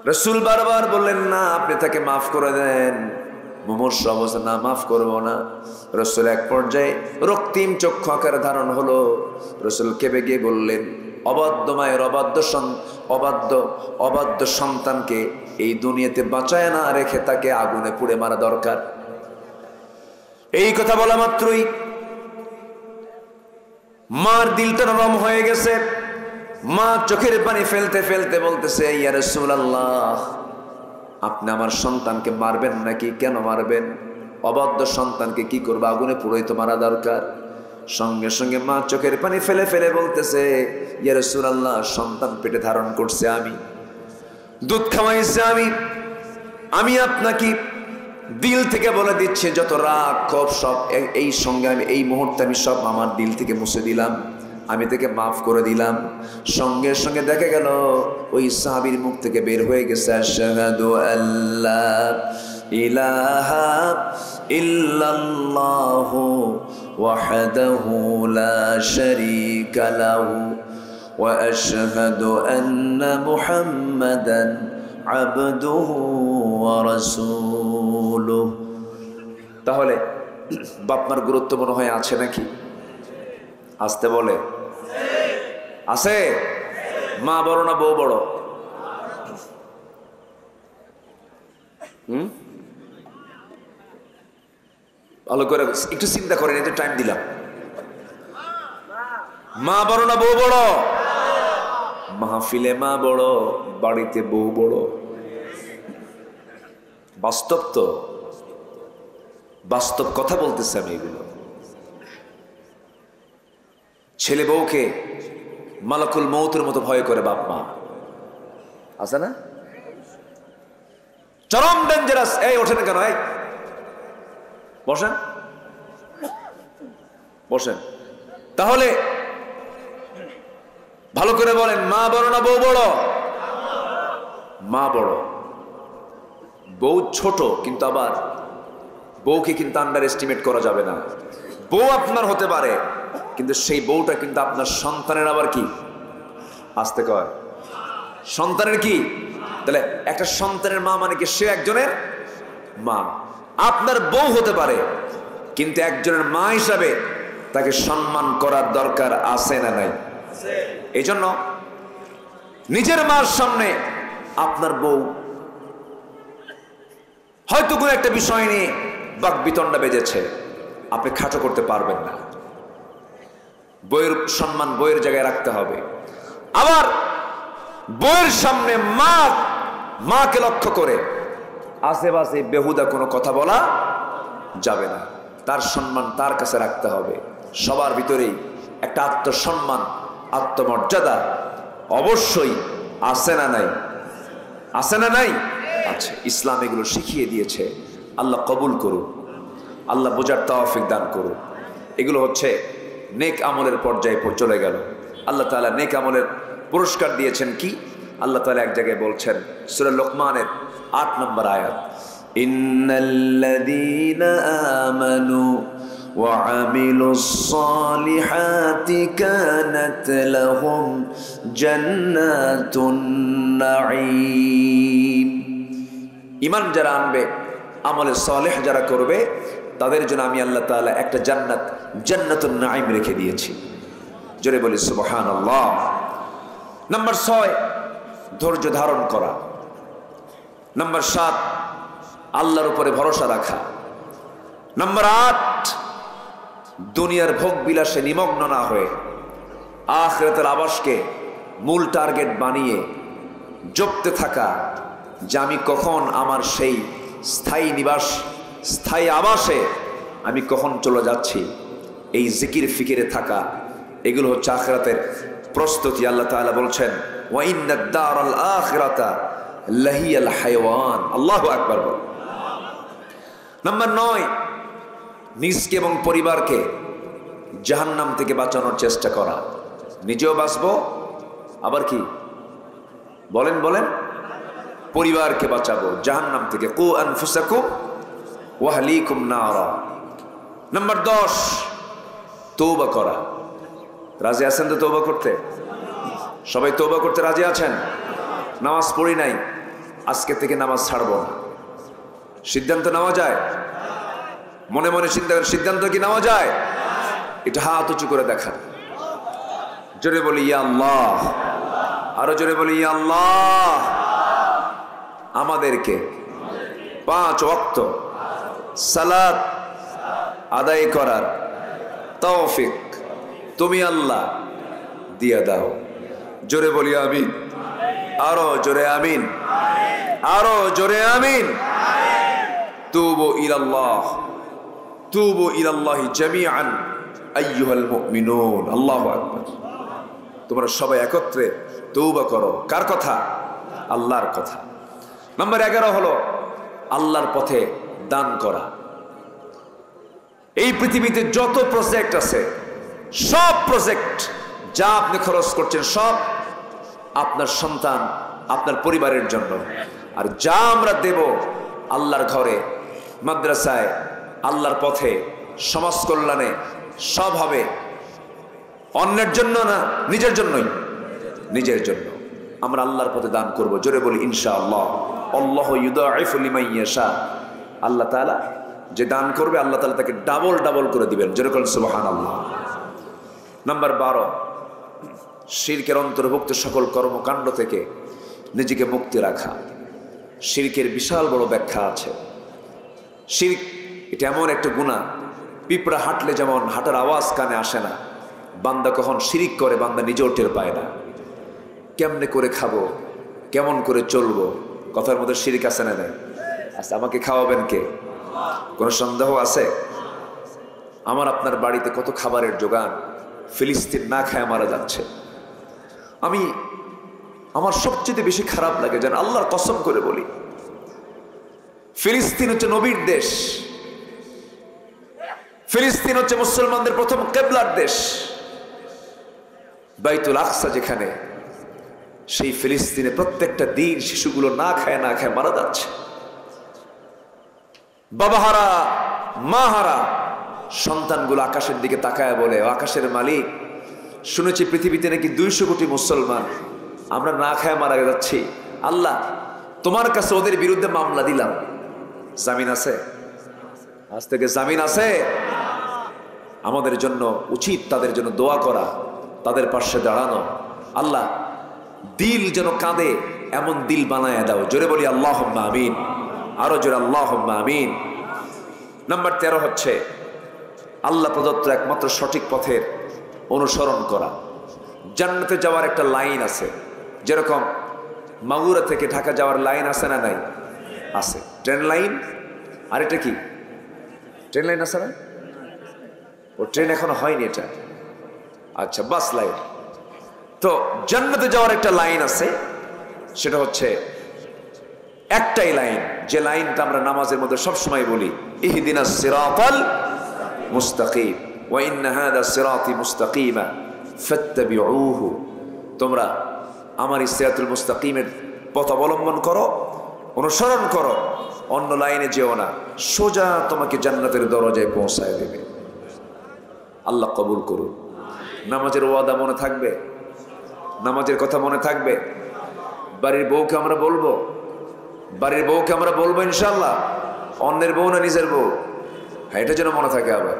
রাসূল বারবার বললেন, না আপনি তাকে মাফ করে দেন। মুমূর্ষ অবস্থা, না মাফ করব না। রাসূল এক পর্যায়ে রক্তিম চক্ষু আকার ধারণ হলো। রাসূল কেঁপে গিয়ে বললেন, অবাধ্য মায়ের অবাধ্য সন্তানকে এই দুনিয়াতে বাঁচায় না রেখে তাকে আগুনে পুড়ে মারা দরকার। এই কথা বলা মাত্রই মার দিলটা নরম হয়ে গেছে। মা চোখের পানি ফেলতে ফেলতে বলতেছে, ইয়া রাসূলুল্লাহ, আপনি আমার সন্তানকে মারবেন নাকি? কেন মারবেন? অবাধ্য সন্তানকে কি করবো? আগুনে পুড়েই তো মারা দরকার। সঙ্গে সঙ্গে মা চোখের পানি ফেলে ফেলে বলতেছে, ইয়া রাসূলুল্লাহ, সন্তান পেটে ধারণ করছে আমি, দুধ খাওয়াইছে আমি আপনাকে দিল থেকে বলে দিচ্ছে যত রাগ ক্ষোভ সব এই সঙ্গে আমি এই মুহূর্তে আমি সব আমার দিল থেকে মুছে দিলাম, আমি তাকে মাফ করে দিলাম। সঙ্গে সঙ্গে দেখা গেল ওই সাহাবীর মুখ থেকে বের হয়ে গেছে আশহাদু আল্লা ইলাহা ইল্লাল্লাহু ওয়াহদাহু লা শারীকা লাহু ওয়া আশহাদু আন্না মুহাম্মাদান আবদুহু ওয়া রাসূলুহু। তাহলে বাপমার গুরুত্ব মনে হয় আছে নাকি? আসতে বলে আছে? মা বড় না বউ বড়? ভালো করে একটু চিন্তা করেন, একটু টাইম দিলাম। মা বড় না বউ বড়? মাহফিলে মা বড়, বাড়িতে বউ বড়। বাস্তব তো, বাস্তব কথা বলতেছে আমি। এগুলো ছেলে বউকে মালাকুল মৌতের মতো ভয় করে বাপ মা, আছে না? চরম ডেঞ্জারাস। এই ওঠেন কেন? এই বসেন বসেন। তাহলে ভালো করে বলেন, মা বড় না বউ বড়? মা বড়। বউ ছোট, কিন্তু আবার বউকে কিন্তু আন্ডার এস্টিমেট করা যাবে না। বউ আপনার হতে পারে, কিন্তু সেই বউটা কিন্তু আপনার সন্তানের আবার কি? আসতে কয় সন্তানের কি? তাহলে একটা সন্তানের মা মানে কি? সে একজনের মা। আপনার বউ হতে পারে, কিন্তু একজনের মা হিসাবে তাকে সম্মান করার দরকার আছে না নাই? এই জন্য নিজের মার সামনে আপনার বউ হয়তো কোনো একটা বিষয় নিয়ে বাকবিতণ্ডা বেজেছে, আপনি খাটো করতে পারবেন না। বইয়ের সম্মান বইয়ের জায়গায় রাখতে হবে। আবার বইয়ের সামনে মাকে লক্ষ্য করে আশেপাশে বেহুদা কোনো কথা বলা যাবে না। তার সম্মান তার কাছে রাখতে হবে। সবার ভিতরেই একটা আত্মসম্মান, আত্মমর্যাদা অবশ্যই আছে না নাই? আছে না নাই? আছে। ইসলাম এগুলো শিখিয়ে দিয়েছে। আল্লাহ কবুল করুন, আল্লাহ বোঝার তৌফিক দান করুন। এগুলো হচ্ছে নেক আমলের পর্যায়ে চলে গেল। আল্লাহ তাআলা নেক আমলের পুরস্কার দিয়েছেন কি? আল্লাহ তাআলা এক জায়গায় বলছেন, সূরা লোকমানের ৮ নম্বর আয়াত, ইন্নাল্লাযীনা আমানু ওয়া আমিলুস সালিহাতি কানাত লাহুম জান্নাতুন নাঈম। ঈমান যারা আনবে, আমলে সালেহ যারা করবে, তাদের জন্য আমি আল্লাহ তাআলা একটা জান্নাত, জান্নাতুন নাঈম রেখে দিয়েছি। জোরে বলি সুবহানাল্লাহ। নাম্বার 6, ধৈর্য ধারণ করা। নাম্বার 7, আল্লাহর উপরে ভরসা রাখা। নাম্বার 8, দুনিয়ার ভোগ বিলাসে নিমগ্ন না হয়ে আখিরাতের আবাসকে মূল টার্গেট বানিয়ে জপতে থাকা, যে আমি কখন আমার সেই স্থায়ী নিবাস, স্থায়ী আবাসে আমি কখন চলে যাচ্ছি, এই জিকির ফিকিরে থাকা। এগুলো হচ্ছে আখিরাতের প্রস্তুতি। আল্লাহ তাআলা বলছেন, ওয়া ইন্নাদ দারাল আখিরাতা লাহিয়াল হায়াওয়ান। আল্লাহু আকবার। নাম্বার 9, নিজকে এবং পরিবারকে জাহান্নাম থেকে বাঁচানোর চেষ্টা করা। নিজেও বাঁচবো, আবার কি বলেন বলেন, পরিবারকে বাঁচাবো জাহান্নাম থেকে। কু আনফুসাকুম ওয়া আহলিকুম নারা। নাম্বার 10, তওবা করা। রাজি আছেন তো তওবা করতে? সবাই তওবা করতে রাজি আছেন? নামাজ পড়ি নাই, আজকে থেকে নামাজ ছাড়বো না। সিদ্ধান্ত নেওয়া যায়? মনে মনে সিদ্ধান্ত কি নেওয়া যায়? এটা হাত উঁচু করে দেখান। জোরে বলি ইয়া আল্লাহ। আরো জোরে বলি ইয়া আল্লাহ। আমাদেরকে 5 ওয়াক্ত সালাত আদায় করার তৌফিক তুমি আল্লাহ দিয়া দাও। জোরে বলি আমিন। আরো জোরে আমিন। আরো জোরে আমিন। তুবু ইলাল্লাহ, তুবু ইলাল্লাহি জামিআন আইয়ুহাল মুমিনুন। আল্লাহু আকবার। তোমরা সবাই একত্রে তওবা করো। কার কথা? আল্লাহর কথা। নাম্বার 11 হলো আল্লাহর পথে দান করা। এই পৃথিবীতে যত প্রজেক্ট আছে, সব প্রজেক্ট যা আপনি খরচ করছেন সব আপনার সন্তান, আপনার পরিবারের জন্য। আর যা আমরা দেব আল্লাহর ঘরে, মাদ্রাসায়, আল্লাহর পথে, সমাজ কল্যাণে, সব হবে অন্যের জন্য না, নিজের জন্যই। নিজের জন্য আমরা আল্লাহর পথে দান করব। জোরে বলি ইনশাআল্লাহ। আল্লাহু ইউদাইফু লিমান ইয়াশা। আল্লাহ তাআলা যে দান করবে আল্লাহ তাআলা তাকে ডাবল ডাবল করে দিবেন। জোরে বলেন সুবহানাল্লাহ। নাম্বার 12, শিরকের অন্তর্ভুক্ত সকল কর্মকাণ্ড থেকে নিজেকে মুক্তি রাখা। শিরকের বিশাল বড় ব্যাখ্যা আছে। শিরক এটা এমন একটা গুনাহ, পিঁপড়া হাঁটলে যেমন হাঁটার আওয়াজ কানে আসে না, বান্দা কখন শিরিক করে বান্দা নিজেও টের পায় না। কেমনে করে খাবো, কেমন করে চলবো, কথার মধ্যে শিরিক আছে না? নেই? আচ্ছা, আমাকে খাওয়াবেন কে? কোনো সন্দেহ আছে? আমার আপনার বাড়িতে কত খাবারের জোগান, ফিলিস্তিন না খায় মারা যাচ্ছে। আমার সবচেয়ে বেশি খারাপ লাগে, যেন আল্লাহর কসম করে বলি, ফিলিস্তিন হচ্ছে নবীর দেশ, ফিলিস্তিন হচ্ছে মুসলমানদের প্রথম কিবলার দেশ, বাইতুল আকসা যেখানে, সেই ফিলিস্তিনে প্রত্যেকটা দিন শিশুগুলো না খায় মারা যাচ্ছে। বাবাহারা, মাহারা সন্তানগুলো আকাশের দিকে তাকায় বলে, আকাশের মালিক, শুনেছি পৃথিবীতে নাকি 200 কোটি মুসলমান, আমরা না খায় মারা যাচ্ছি। আল্লাহ, তোমার কাছে ওদের বিরুদ্ধে মামলা দিলাম, জামিন আছে? আজ থেকে জামিন আছে? আমাদের জন্য উচিত তাদের জন্য দোয়া করা, তাদের পাশে দাঁড়ানো। আল্লাহ, দিল যেন কাঁদে এমন দিল বানায় দাও। জোরে বলি আল্লাহুম্মা আমিন। আরো জোরে আল্লাহুম্মা আমিন। নাম্বার 13 হচ্ছে আল্লাহ প্রদত্ত একমাত্র সঠিক পথের অনুসরণ করা। জান্নাতে যাওয়ার একটা লাইন আছে, যেরকম মাগুরা থেকে ঢাকা যাওয়ার লাইন আছে না নাই? আছে, ট্রেন লাইন। আর এটা কি ট্রেন লাইন আছে না? ও ট্রেন এখনো হয়নি এটা। আচ্ছা, বাস লাইন। তো জান্নাতে যাওয়ার একটা লাইন আছে, সেটা হচ্ছে একটাই লাইন, যে লাইনটা আমরা নামাজের মধ্যে সবসময় বলি, ইহদিনাস সিরাতাল মুস্তাকিম ওয়া ইন্না হাযা সিরাতি মুস্তাকিমা ফাত্তাবিউহু। তোমরা আমার সিরাতুল মুস্তাকিমের পথ অবলম্বন করো, অনুসরণ করো, অন্য লাইনে যেও না, সোজা তোমাকে জান্নাতের দরজায় পৌঁছায় দেবে। আল্লাহ কবুল করুন। নামাজের ওয়াদা মনে থাকবে, নামাজের কথা মনে থাকবে। বাড়ির বউকে আমরা বলবো, বাড়ির বউকে আমরা বলবো ইনশাআল্লাহ, অন্যের বউ না নিজের বউ। হ্যাঁ, এটা যেন মনে থাকে। আবার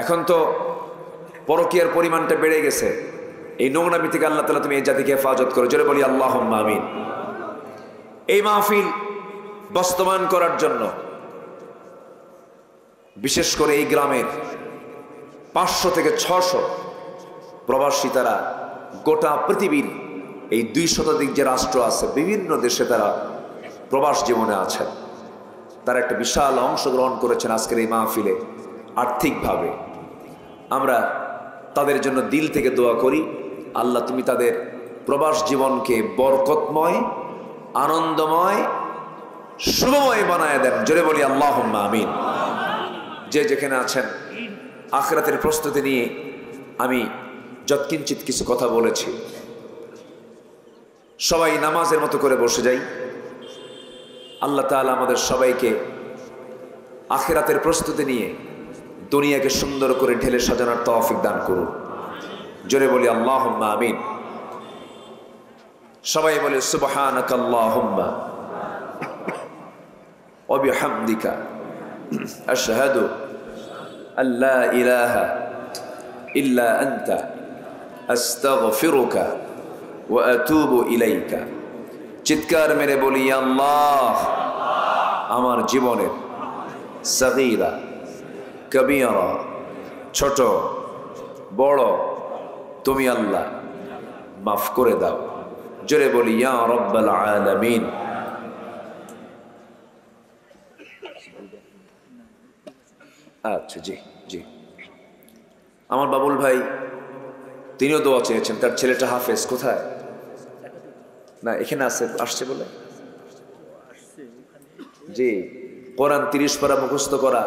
এখন তো পরকীয়ার পরিমাণটা বেড়ে গেছে। এই নোংরামি থেকে আল্লাহ তাআলা তুমি এই জাতিকে হেফাজত করো। জোরে বলি আল্লাহুম্মা আমিন। এই মাহফিল বাস্তবায়ন করার জন্য বিশেষ করে এই গ্রামের 500 থেকে 600 প্রবাসী, তারা গোটা পৃথিবীর এই 2 শতাধিক যে রাষ্ট্র আছে, বিভিন্ন দেশে তারা প্রবাস জীবনে আছেন। তারা একটা বিশাল অংশগ্রহণ করেছেন আজকের এই মাহফিলে আর্থিকভাবে। আমরা তাদের জন্য দিল থেকে দোয়া করি, আল্লাহ তুমি তাদের প্রবাস জীবনকে বরকতময়, আনন্দময়, শুভময় বানায় দেন। জোরে বলি আল্লাহুম্মা আমিন। যে যেখানে আছেন, আখিরাতের প্রস্তুতি নিয়ে আমি যৎকিঞ্চিত কিছু কথা বলেছি। সবাই নামাজের মতো করে বসে যাই। আল্লাহ তাআলা আমাদের সবাইকে আখিরাতের প্রস্তুতি নিয়ে দুনিয়াকে সুন্দর করে ঢেলে সাজানোর তৌফিক দান করুন। জোরে বলি আল্লাহুম্মা আমিন। সবাই বলে সুবহানাকাল্লাহুম্মা ওয়া বিহামদিকা আশহাদু আল্লা ইলাহা ইল্লা আনতা আস্তাগফিরুকা ওয়া আতুবু ইলাইকা। চিৎকার মেরে বলি, আল্লাহ, আমার জীবনের সগীরা কবিরা, ছোট বড়, তুমি আল্লাহ মাফ করে দাও। জোরে বলি ইয়া রাব্বাল আলামিন। আচ্ছা, জি জি। আমার বাবুল ভাই, তিনিও দোয়া চেয়েছেন, তার ছেলেটা হাফেজ। কোথায়? না, এখানে আসছে বলে। জি, কোরআন 30 পারা মুখস্থ করা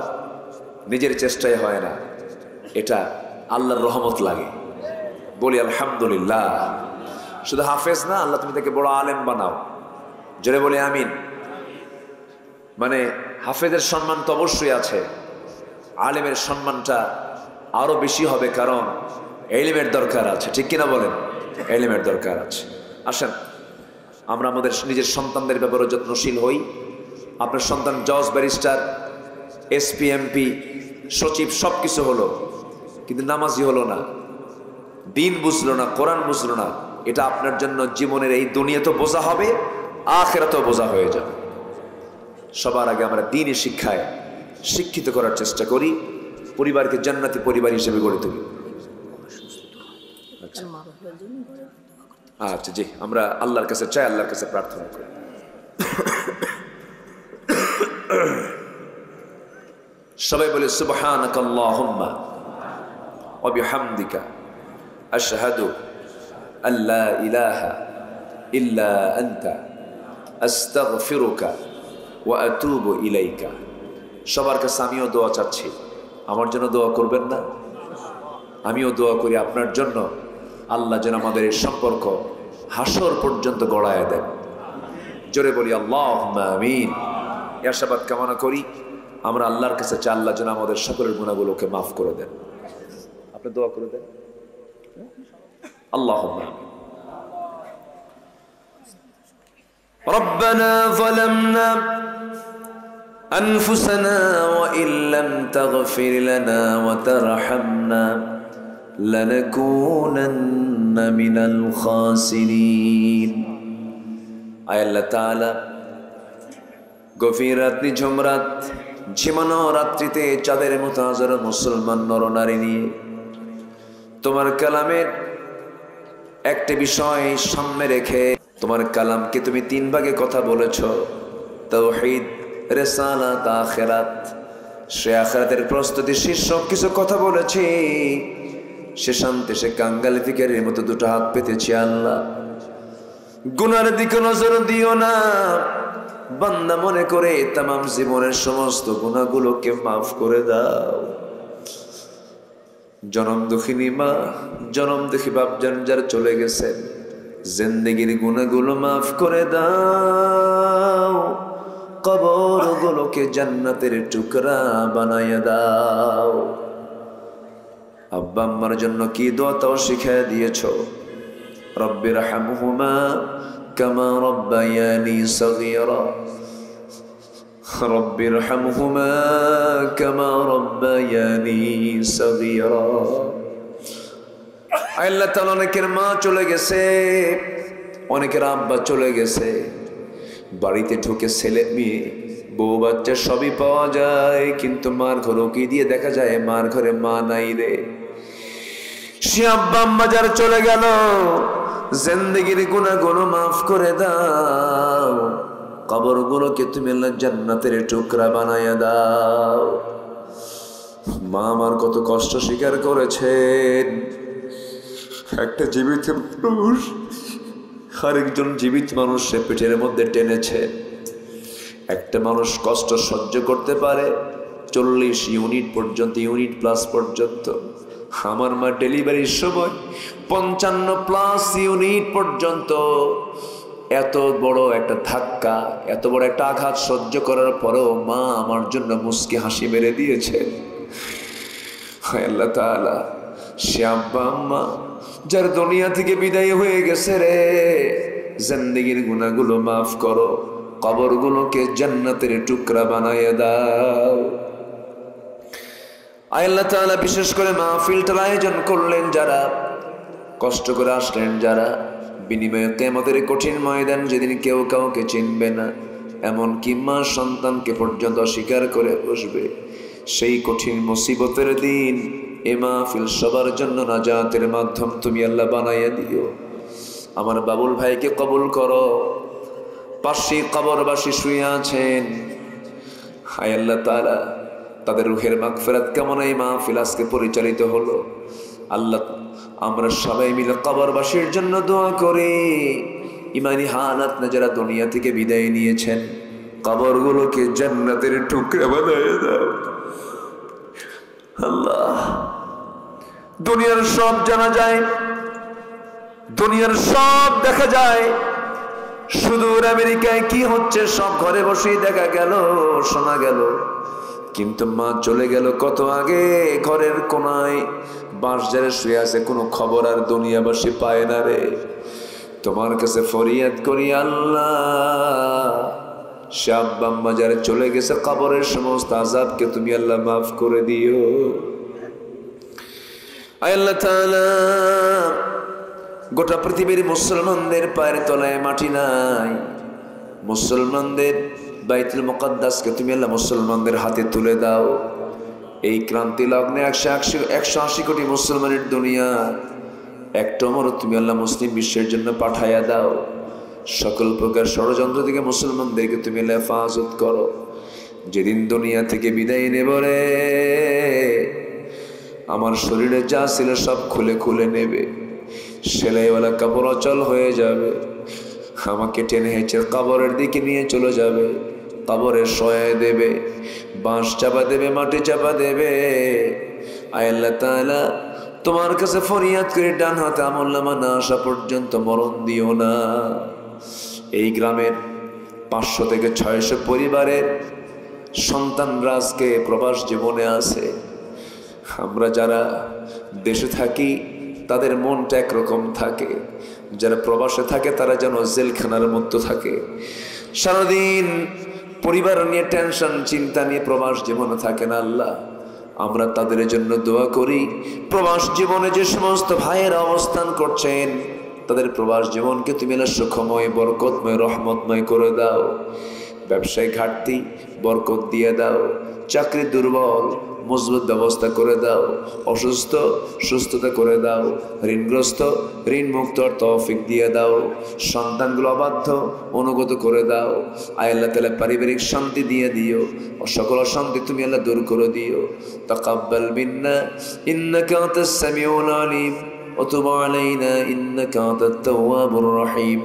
নিজের চেষ্টায় হয় না, এটা আল্লাহর রহমত লাগে। বলি আলহামদুলিল্লাহ। শুধু হাফেজ না, আল্লাহ তুমি তাকে বড় আলেম বানাও। জোরে বলি আমিন। মানে হাফেজের সম্মান তো অবশ্যই আছে, আলেমের সম্মানটা আরো বেশি হবে, কারণ এলিমের দরকার আছে। ঠিক কিনা বলেন? এলিমের দরকার আছে। আসেন আমরা আমাদের নিজের সন্তানদের ব্যাপারে যত্নশীল হই। আপনার সন্তান জজ, ব্যারিস্টার, এসপি, এমপি, সচিব সব কিছু হলো, কিন্তু নামাজি হলো না, দিন বুঝলো না, কোরআন বুঝলো না, এটা আপনার জন্য জীবনের এই দুনিয়া তো বোঝা হবে, আখিরাতেও বোঝা হয়ে যাবে। সবার আগে আমরা দ্বীনি শিক্ষায় শিক্ষিত করার চেষ্টা করি, পরিবারকে জান্নাতি পরিবার হিসেবে গড়ে তুলি। আচ্ছা জি, আমরা আল্লাহর কাছে চাই, আল্লাহর কাছে প্রার্থনা করি। সবাই বলে সুবহানাকাল্লাহুম্মা ওয়া বিহামদিকা আশহাদু আল্লা ইলাহা ইল্লা আনতা আস্তাগফিরুকা ওয়া আতুবু ইলাইকা। সবার কাছে আমিও দোয়া চাচ্ছি, আমার জন্য দোয়া করবেন না? আমিও দোয়া করি আপনার জন্য, আল্লাহ যেন আমাদের এই সম্পর্ক হাসর পর্যন্ত গড়ায় দেন। জোরে বলি আল্লাহুম্মা আমিন। আশাবাদ কামনা করি, আমরা আল্লাহর কাছে চাই আল্লাহ যেন আমাদের সকলের গুনাহগুলোকে মাফ করে দেন। আপনি দোয়া করে দেন। আল্লাহুম্মা আমিন। ربنا ظلمنا أنفسنا وإن لم تغفر لنا وترحمنا لنكونن من الخاسرين। আয় আল্লাহ তাআলা, গভীর রাত্রি ঝুমরাত ঝিমানো রাত্রিতে চাঁদের মতো হাজারো মুসলমান নরনারী নিয়ে তোমার কালামের একটা বিষয় সামনে রেখে, তোমার কালামকে তুমি 3 ভাগে কথা বলেছ, তাওহীদ, রিসালাত, আখিরাত। সে আখিরাতের প্রস্তুতি শীর্ষক কিছু কথা বলেছি, সে শান্তি সে কাঙ্গালি ফিকারের মতো 2টা হাত পেতেছি। আল্লাহ গুনার দিকে নজর দিও না, বান্দা মনে করে তামাম জীবনের সমস্ত গুনাহগুলোকে মাফ করে দাও। জনম দুঃখিনী মা, জনম দুঃখী বাপজান যারা চলে গেছেন, জিন্দেগির গুনাহগুলো মাফ করে দাও, কবরগুলোকে জান্নাতের টুকরা বানাইয়া দাও। আব্বা আম্মার জন্য কি দোয়া তাও শিখিয়ে দিয়েছো। রব্বিরহামহুমা কামা রব্বায়ানি সগীরা, রব্বিরহামহুমা কামা রব্বায়ানি সগীরা। আল্লাহ তাআলা, অনেকের মা চলে গেছে, অনেকের আব্বা চলে গেছে, বাড়িতে ঢুকে ছেলে মেয়ে বউ বাচ্চা সবই পাওয়া যায়, কিন্তু মার ঘর কি দিয়ে দেখা যায় মার ঘরে মা নাই রে। সে আব্বা আম্মা যারা চলে গেল, জিন্দেগির গুনাহগুলো মাফ করে দাও, কবরগুলোকে তুমি আল্লাহ জান্নাতের টুকরা বানায়া দাও। মা আমার কত কষ্ট স্বীকার করেছেন, একটা জীবিত মানুষ আরেকজন জীবিত মানুষের পেটের মধ্যে টেনেছে। একটা মানুষ কষ্ট সহ্য করতে পারে 40 ইউনিট পর্যন্ত, ইউনিট প্লাস পর্যন্ত। আমার মা ডেলিভারির সময় 55+ ইউনিট পর্যন্ত। এত বড় একটা ধাক্কা, এত বড় একটা আঘাত সহ্য করার পরেও মা আমার জন্য মুস্কি হাসি মেরে দিয়েছে। আল্লাহ তাআলা, সে আব্বা আম্মা যার দুনিয়া থেকে বিদায় হয়ে গেছে রে, জিন্দেগির গুনাহগুলো মাফ করো, কবরগুলোকে জান্নাতের টুকরা বানাইয়া দাও। আল্লাহ তাআলা বিশেষ করে মাহফিলটার আয়োজন করলেন যারা, কষ্ট করে আসলেন যারা, বিনিময়ে কিয়ামতের কঠিন ময়দান যেদিন কেউ কাউকে চিনবে না, এমনকি মা সন্তানকে পর্যন্ত অস্বীকার করে বসবে, সেই কঠিন মুসিবতের দিন এ মাহফিল সবার জন্য নাজাতের মাধ্যম তুমি আল্লাহ বানাইয়া দিও। আমার বাবুল ভাইকে কবুল করো, পাশে কবরবাসী শুয়ে আছেন, হায় আল্লাহ তাআলা তাদের রুহের মাগফিরাত কামনায় মাহফিল আজকে পরিচালিত হলো। আল্লাহ আমরা সবাই মিলে কবরবাসীর জন্য দোয়া করি। ইমানি হালাত না যারা দুনিয়া থেকে বিদায় নিয়েছেন, কবরগুলোকে জান্নাতের টুকরা বানায় দাও আল্লাহ। দুনিয়ার সব জানা যায়, দুনিয়ার সব দেখা যায়, সুদূর আমেরিকায় কি হচ্ছে সব ঘরে বসেই দেখা গেল, শোনা গেল। কিন্তু মা চলে গেল কত আগে, ঘরের কোনায় বাঁশঝাড়ে শুয়ে আছে, কোনো খবর আর দুনিয়াবাসী পায় না রে। তোমার কাছে ফরিয়াদ করি আল্লাহ, সে আব্বা আম্মা যারা চলে গেছে কবরের সমস্ত আযাবকে তুমি আল্লাহ মাফ করে দিও। আয় আল্লাহ তাআলা, গোটা পৃথিবীর মুসলমানদের পায়ের তলায় মাটি নাই, মুসলমানদের বাইতুল মুকাদ্দাসকে তুমি আল্লাহ মুসলমানদের হাতে তুলে দাও। এই ক্রান্তি লগ্নে 180 কোটি মুসলমানের দুনিয়া, একটা ওমরও তুমি আল্লাহ মুসলিম বিশ্বের জন্য পাঠাইয়া দাও। সকল প্রকার ষড়যন্ত্র থেকে মুসলমানদেরকে তুমি আল্লাহ হেফাজত করো। যেদিন দুনিয়া থেকে বিদায় নেব রে, আমার শরীরে যা ছিল সব খুলে খুলে নেবে, সেলাইওয়ালা কাপড় অচল হয়ে যাবে, আমাকে টেনে হেঁচে কবরের দিকে নিয়ে চলে যাবে, কবরে শোয়ায় দেবে, বাঁশ চাপা দেবে, মাটি চাপা দেবে। আয় আল্লাহ তাআলা, তোমার কাছে ফরিয়াদ করে ডান হাতে আমলনামা না আসা পর্যন্ত মরণ দিও না। এই গ্রামের 500 থেকে 600 পরিবারের সন্তানরা আজকে প্রবাস জীবনে আছে। আমরা যারা দেশে থাকি তাদের মনটা একরকম থাকে, যারা প্রবাসে থাকে তারা যেন জেলখানার মধ্যে থাকে। সারাদিন পরিবার নিয়ে টেনশন চিন্তা নিয়ে প্রবাস জীবনে থাকে না আল্লাহ। আমরা তাদের জন্য দোয়া করি, প্রবাস জীবনে যে সমস্ত ভাইয়েরা অবস্থান করছেন তাদের প্রবাস জীবনকে তুমি সুখময়, বরকতময়, রহমতময় করে দাও। ব্যবসায় ঘাটতি বরকত দিয়ে দাও, চাকরি দুর্বল মজবুত ব্যবস্থা করে দাও, অসুস্থ সুস্থতা করে দাও, ঋণগ্রস্ত ঋণ মুক্ত তৌফিক দিয়ে দাও, সন্তানগুলো অবাধ্য অনুগত করে দাও। আয় আল্লাহ তাআলা পারিবারিক শান্তি দিয়ে দিও, সকল অশান্তি তুমি আল্লাহ দূর করে দিও। তাকাব্বাল মিন্না ইন্নাকা আনতাস সামিউল আলিম ওয়া তুব আলাইনা ইন্নাকা আনতাত তাওয়াবুর রহিম।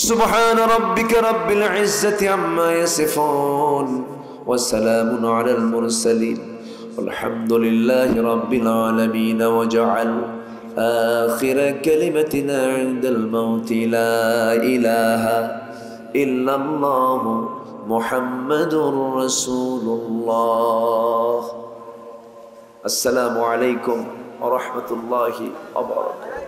সুবহান রাব্বিকা রাব্বিল ইজ্জাতি আম্মা ইয়াসিফুন ওয়া সালামুন আলাল মুরসালিন والحمد لله رب العالمين وجعل آخر كلمتنا عند الموت لا إله إلا الله محمد رسول الله. السلام عليكم ورحمة الله وبركاته.